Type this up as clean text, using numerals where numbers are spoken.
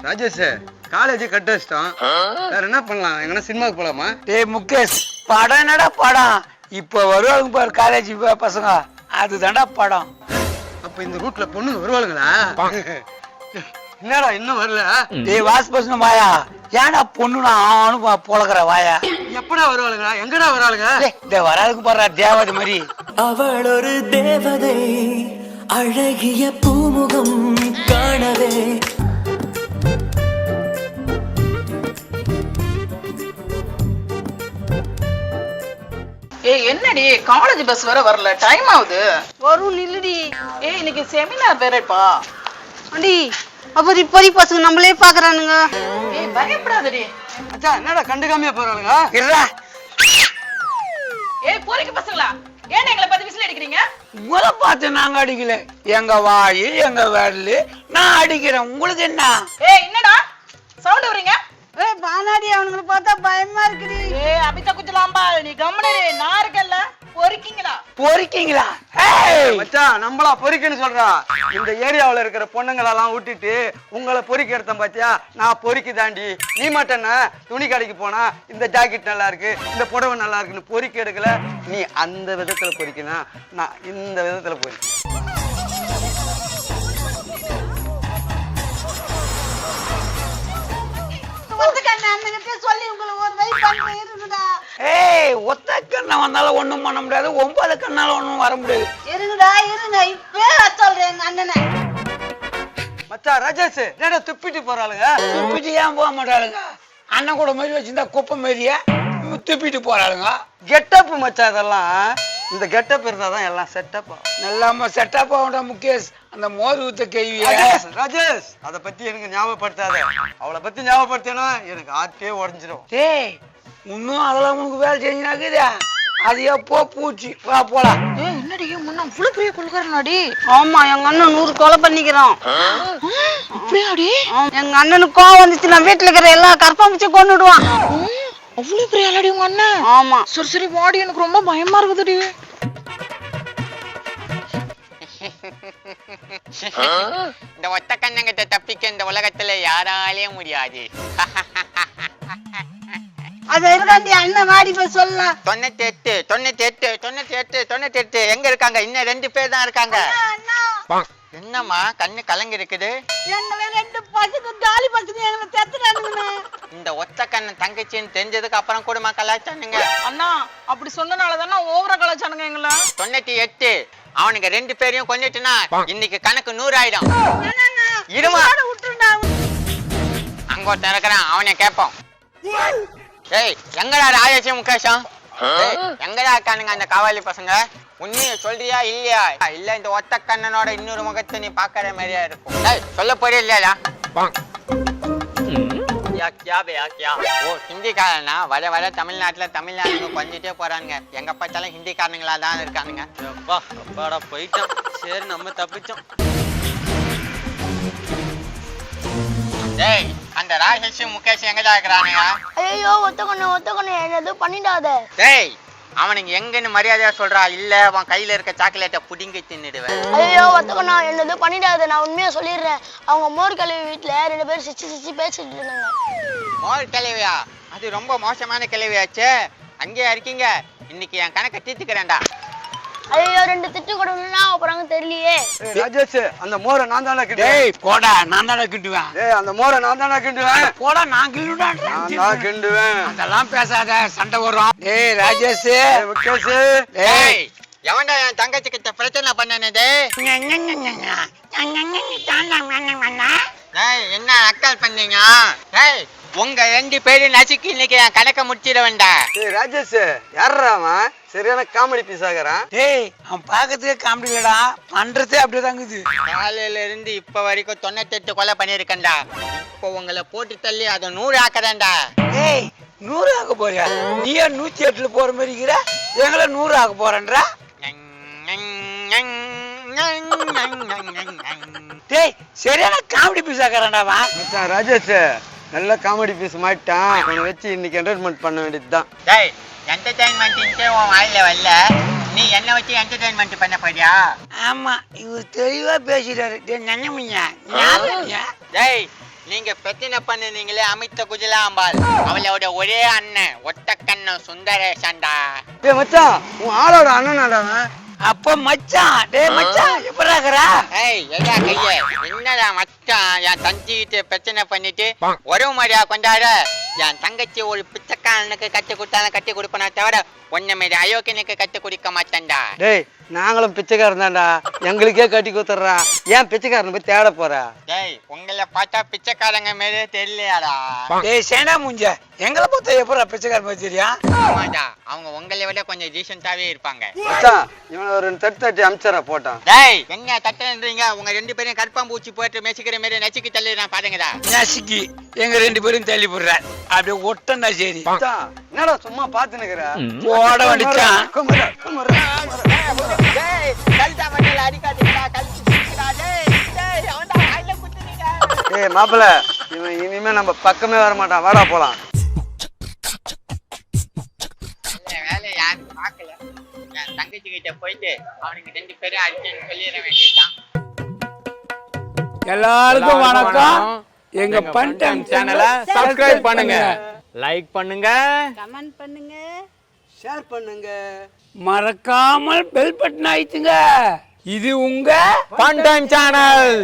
Rajesh college cut வச்சிட்டோம். வேற என்ன பண்ணலாம்? எங்கன்னா சினிமாக்கு போலாமா? டேய் முகேஷ், படம் என்னடா படம்? இப்ப வருவாங்க பாரு காலேஜ் பசங்க, அதுதான்டா படம். அப்ப இந்த ரூட்ல பொண்ணுங்க வருவாளுங்களா? என்னடா இன்னும் வரல? டேய் வாஸ் பசங்க வாயா, ஏன்டா பொண்ணு நானும் பொழக்கிற வாயா. எப்படா வருவாளுங்களா? எங்கடா வருவாளுங்க? இந்த வராதுக்கு பாரு தேவதை மாதிரி. அவள் ஒரு தேவதை, அழகிய பூமுகம் காணவே. ஏய் என்னடி காலேஜ் பஸ் வர வரல, டைம் ஆகுது. வரும் நில்லுடி. ஏய் இன்னைக்கு செமினார் வேறப்பா. அடி அப்படி பொறி பசங்க நம்மளே பாக்குறானுங்க. ஏய் பயப்படாதடி. அச்சா என்னடா கண்டுக்காமையா போறாளுங்க? இருடா. ஏய் பொறிக்கு பசங்களா, ஏன் எங்களை பத்தி விசில் அடிக்கிறீங்க? உங்களை பார்த்து நாங்க அடிக்கல, எங்க வாயு எங்க விரலு நான் அடிக்கிறேன். உங்களுக்கு என்ன? ஏய் என்னடா சவுண்ட் வரீங்க? ஏய் பானாடி, அவனுங்களை பார்த்தா பயமா இருக்குடி. ஏய் அபிதா குச்சலாம்பா, நீ கம்முனு நான் இருக்கல்ல. பொறிக்கீங்களா? பொறிக்கீங்களா? மச்சான் நம்மளா பொறிக்கன்னு சொல்றா. இந்த ஏரியாவுல இருக்கிற பொண்ணுங்களெல்லாம் விட்டுட்டு உங்களை பொறிக்க எடுத்தேன் பாத்தியா? நான் பொறிக்கு தாண்டி. நீ மட்டும் என்ன துணி கடைக்கு போனா இந்த ஜாக்கெட் நல்லா இருக்கு, இந்த புடவை நல்லா இருக்குன்னு பொறிக்க எடுக்கல. நீ அந்த விதத்துல பொறிக்கணும், நான் இந்த விதத்துல பொறிக்க. சொல்லி உங்களை ஒரு வை பண்றேன் இருங்கடா. ஏய் ஒத்த கண்ணை வந்தாலும் ஒண்ணும் பண்ண முடியாது, 9 கண்ணால ஒண்ணும் வர முடியாது. இருங்கடா இருங்க, இப்பவே சொல்றேன் எங்க அண்ணனை. மச்சான் ராஜேஷ் என்னடா துப்பிட்டு போறாளுங்க? துப்பிட்டு ஏன் போக மாட்டாளுங்க? அண்ணன் கூட மாதிரி வச்சிருந்தா குப்பை மாரிய துப்பிட்டு போறாளுங்க. கெட்டப் மச்சான், இதெல்லாம் இந்த கெட்டப் இருந்தாதான் எல்லாம் செட்டப். நல்லாம செட்டப் ஆகும்டா முகேஷ். அந்த மோர் ஊத்த கேள்வி ராஜேஷ் அத பத்தி எனக்கு ஞாபகப்படுத்தாத. அவளை பத்தி ஞாபகப்படுத்தேனா எனக்கு ஆட்டே உடஞ்சிடும். டேய் இன்னும் அதெல்லாம் உனக்கு வேலை செஞ்சுனாக்குதா? அது எப்போ பூச்சி. வா போலாம். ஏய் என்னடி முன்ன அவ்வளவு பெரிய கொள்கறனாடி? ஆமா, எங்க அண்ணன் 100 கொலை பண்ணிக்கிறான். அப்படியாடி? எங்க அண்ணனுக்கு கோவம் வந்துச்சுன்னா வீட்டுல இருக்கிற எல்லாம் கற்பமிச்சு கொண்டுடுவான். அவ்வளவு பெரிய ஆளாடி உங்க அண்ணன்? ஆமா. சரி சரி வாடி, எனக்கு ரொம்ப பயமா இருக்குதுடி. இந்த ஒத்த கண்ணங்கிட்ட தப்பிக்க இந்த உலகத்துல யாராலையும் முடியாது. அது இருக்காண்டி அண்ணன் வாடி போய் சொல்லலாம். 98 எங்க இருக்காங்க? இன்னும் 2 பேர் தான் இருக்காங்க. என்னம்மா கண்ணு கலங்கி இருக்குது? எங்களை 2 பசங்க ஜாலி பசங்க எங்களை தெத்துறானுங்க. இந்த ஒத்த கண்ணன் தங்கச்சின்னு தெரிஞ்சதுக்கு அப்புறம் கூட கலாச்சானுங்க. அண்ணா அப்படி சொன்னனாலதானே ஓவரா கலாச்சானுங்க எங்களை. 98 அவனுக்கு 2 பேரையும் கொண்டுட்டுனா இன்னைக்கு கணக்கு 100 ஆயிடும். இருமா அங்க ஒருத்தன் இருக்கிறான், அவனை கேட்போம். ஏய் எங்கடா ராஜேஷும் முகேஷும்? எங்கடா இருக்கானுங்க அந்த காவாலி பசங்க? உண்மையை சொல்றியா இல்லையா? இல்ல இந்த ஒத்த கண்ணனோட இன்னொரு முகத்தை நீ பாக்குற மாதிரியா இருக்கும். சொல்ல போறே இல்லையா? ஓ ஹிந்திக்காரனா? வர வர தமிழ்நாட்டுல தமிழ்நாட்டுக்கு கொஞ்சிட்டே போறானுங்க. எங்க பார்த்தாலும் ஹிந்திக்காரனுங்களா தான் இருக்கானுங்க. அப்பாடா போயிட்டோம். சரி நம்ம தப்பிச்சோம். டேய் அந்த ராஜேஷ் முகேஷ் எங்கடா இருக்கிறானுங்க? ஐயோ ஒத்தக்கண்ணு என்னது பண்ணிடாத. டேய் அவனுக்கு எங்கன்னு மரியாதையா சொல்றா, இல்ல அவன் கையில இருக்க சாக்லேட்டை புடிங்கி தின்னுடுவேன். ஐயோ ஒத்தக்கண்ணா என்னது பண்ணிடாத, நான் உண்மையா சொல்லிடுறேன். அவங்க மோர் கழுவி வீட்டுல 2 பேரும் சிரிச்சு பேசிட்டு இருந்தாங்க. மோர் கிளவியா? அது ரொம்ப மோசமான கிளவியாச்சே. அங்கேயா இருக்கீங்க? இன்னைக்கு என் கணக்கை தீர்த்துக்கிறேன்டா. ஐயோ 2 திட்டு கொடுனா அப்புறம் தெரியலையே. ராஜேஷ் அந்த மோரை நான் தானே கிட்டுவேன். டேய் போடா, நான் தானே கிண்டுவேன். டேய் அந்த மோரை நான் தானே கிண்டுவேன். போடா நான் கிண்டுடா. நான் கிண்டுவேன். அதெல்லாம் பேசாத, சண்டை வரும். டேய் ராஜேஷ், முகேஷ், டேய் எவன்டா என் தங்கச்சி கிட்ட பிரச்சனை பண்ணனது? டேய் என்ன அக்கால் பண்ணீங்க? டேய் உங்க 2 பேரும் நசுக்கி இன்னைக்கு என் கணக்கை முடிச்சிட வேண்டாம். டேய் ராஜேஷ் யாரா அவன்? சரியான காமெடி பீஸ் ஆகுறான். டேய் அவன் பாக்கிறதுக்கே காமெடி இல்லடா, பண்றதே அப்படியே தாங்குது. காலையில இருந்து இப்ப வரைக்கும் 98 கொலை பண்ணிருக்கேன்டா. இப்போ உங்களை போட்டு தள்ளி அதை 100 ஆக்குறேன்டா. டேய் 100 ஆக போறியா? நீயே 108ல போற மாதிரி இருக்கிற, எங்களை 100 ஆக போறேன்றா. டேய் சரியான காமெடி பீஸ் ஆக்குறான்டா அவன். மச்சான் ராஜேஷ் நல்ல காமெடி பீஸ் மாட்டான். அவனை வச்சு இன்னைக்கு என்டர்டைன்மெண்ட் பண்ண வேண்டியதுதான். டேய் என்டர்டைன்மெண்ட்னே உன் வாயில வரல, நீ என்ன வச்சு என்டர்டைன்மெண்ட் பண்ண போறியா? ஆமா இவர் தெளிவா பேசிட்டாரு. டேய் நன்னமியா, டேய் நீங்க நீங்க பிரச்சனை பண்ணுனீங்களே அமித்த குஜலாம்பாள் அவளோட ஒரே அண்ணன் ஒத்த கண்ணன் சுந்தரேசன்டா. ஏய் மச்சான் உன் ஆளோட அண்ணனாடா அவன். அப்ப மச்சான், டேய் மச்சான் எப்படா இருக்கற? ஏய் எடா கையே, என்னடா மச்சான் என் தஞ்சிக்கிட்ட பிரச்சனை பண்ணிட்டு ஒரு மாதிரியா கொண்டாட. என் தங்கச்சி ஒரு பிச்சைக்காரனுக்கு கட்டி கொடுத்தாலும் கட்டி கொடுப்பனா தவிர ஒன்ன மாரி அயோக்கியனுக்கு கட்டி குடிக்க மாட்டேன்டா. டேய் நாங்களும் பிச்சைக்காரன் தான்டா, எங்களுக்கே கட்டி கொடுத்துட்றான். ஏன் பிச்சைக்காரன் போய் தேட போற? டேய் உங்களை பார்த்தா பிச்சைக்காரங்க மாரியே தெரியலையாடா. டேய் சேனா முஞ்ச, எங்களை பார்த்தா எப்படா பிச்சைக்கார மாதிரி தெரியா? ஆமாடா, அவங்க உங்களை விட கொஞ்சம் டீசென்ட்டாவே இருப்பாங்க. மச்சான் இவனை ஒரு தட்டி அமிச்சற போட்டான். டேய் என்ன தட்டன்றீங்க? உங்க ரெண்டு பேரும் கற்பாம்பூச்சி போட்டு மேய்ச்சிக்கிற மாரி நச்சுக்கு தள்ளி நான் பாருங்கடா. நசிக்கி எங்க ரெண்டு பேரும் தள்ளி போடுற, அப்படியே ஒட்டண்டா சரி. மச்சான் என்னடா சும்மா பாத்து நிக்கிற? போட வந்துச்சான். டேய் கல்டா மண்டல அடிக்காதீங்கடா, கல்சி சிக்கிடா. டேய் அவன்டா கையில குத்துனீங்க. ஏய் மாப்பிள இவன் இனிமே நம்ம பக்கமே வர மாட்டான், வாடா போலாம். இந்த வேலை யாரும் பார்க்கல. என் தங்கச்சி கிட்ட போயிட்டு அவனுக்கு ரெண்டு பேரும் அடிச்சுன்னு சொல்லிட வேண்டியதுதான். எல்லாருக்கும் வணக்கம். எங்க பண்டம் சேனலை சப்ஸ்கிரைப் பண்ணுங்க, லைக் பண்ணுங்க, கமெண்ட் பண்ணுங்க, ஷேர் பண்ணுங்க, மறக்காமல் பெல் பட்டன் அழுத்துங்க. இது உங்க ஃபன் டைம் சேனல்.